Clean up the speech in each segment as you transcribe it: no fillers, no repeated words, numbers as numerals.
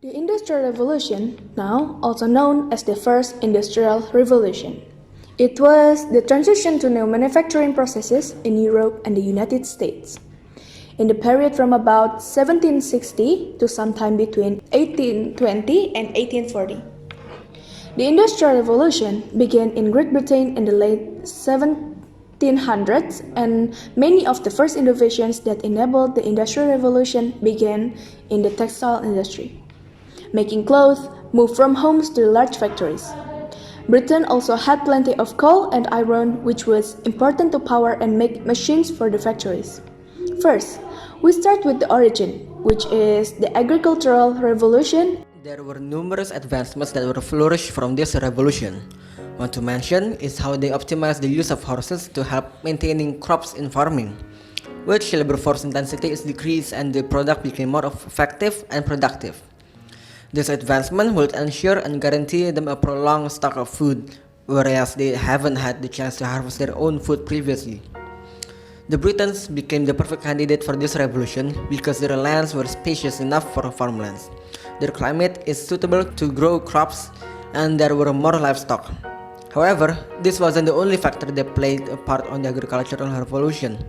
The Industrial Revolution, now also known as the First Industrial Revolution. It was the transition to new manufacturing processes in Europe and the United States. In the period from about 1760 to sometime between 1820 and 1840. The Industrial Revolution began in Great Britain in the late 1700s, and many of the first innovations that enabled the Industrial Revolution began in the textile industry. Making clothes moved from homes to large factories. Britain also had plenty of coal and iron, which was important to power and make machines for the factories. First, we start with the origin, which is the agricultural revolution. There were numerous advancements that were flourished from this revolution. One to mention is how they optimized the use of horses to help maintaining crops in farming, which labor force intensity is decreased and the product became more effective and productive. This advancement will ensure and guarantee them a prolonged stock of food, whereas they haven't had the chance to harvest their own food previously. The Britons became the perfect candidate for this revolution because their lands were spacious enough for farmlands. Their climate is suitable to grow crops, and there were more livestock. However, this wasn't the only factor that played a part on the agricultural revolution.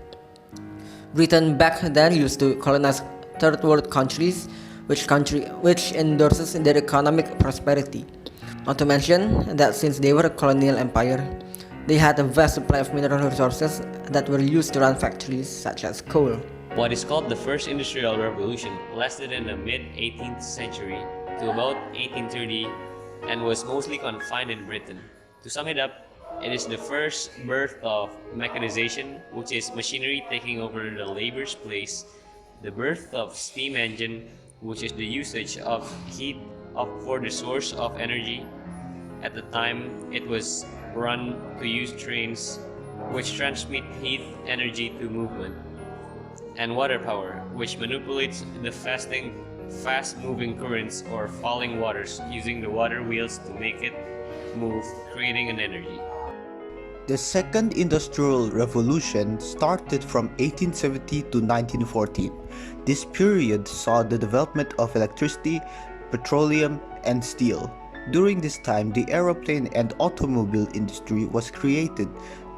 Britain back then used to colonize third world countries, which endorses their economic prosperity. Not to mention that since they were a colonial empire, they had a vast supply of mineral resources that were used to run factories such as coal. What is called the First Industrial Revolution lasted in the mid-18th century to about 1830 and was mostly confined in Britain. To sum it up, it is the first birth of mechanization, which is machinery taking over the labor's place, the birth of steam engine, which is the usage of heat for the source of energy. At the time, it was run to use trains, which transmit heat energy to movement, and water power, which manipulates the fast-moving currents or falling waters using the water wheels to make it move, creating an energy. The Second Industrial Revolution started from 1870 to 1914. This period saw the development of electricity, petroleum, and steel. During this time, the aeroplane and automobile industry was created.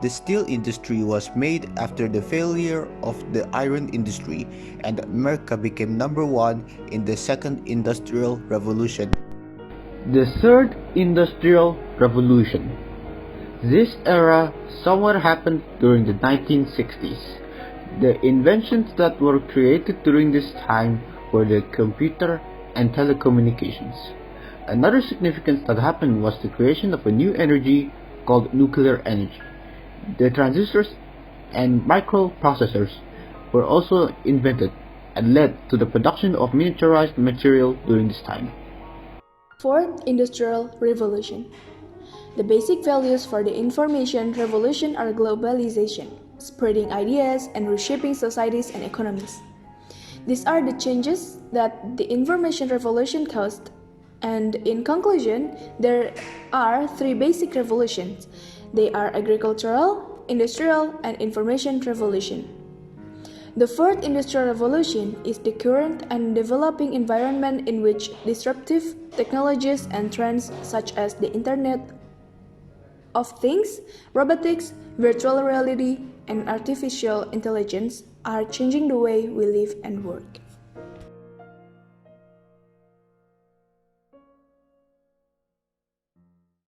The steel industry was made after the failure of the iron industry, and America became number one in the Second Industrial Revolution. The Third Industrial Revolution. This era somewhat happened during the 1960s. The inventions that were created during this time were the computer and telecommunications. Another significance that happened was the creation of a new energy called nuclear energy. The transistors and microprocessors were also invented and led to the production of miniaturized material during this time. Fourth Industrial Revolution. The basic values for the information revolution are globalization, spreading ideas, and reshaping societies and economies. These are the changes that the information revolution caused, and in conclusion, there are three basic revolutions. They are agricultural, industrial, and information revolution. The fourth industrial revolution is the current and developing environment in which disruptive technologies and trends such as the Internet of Things, robotics, virtual reality, and artificial intelligence are changing the way we live and work.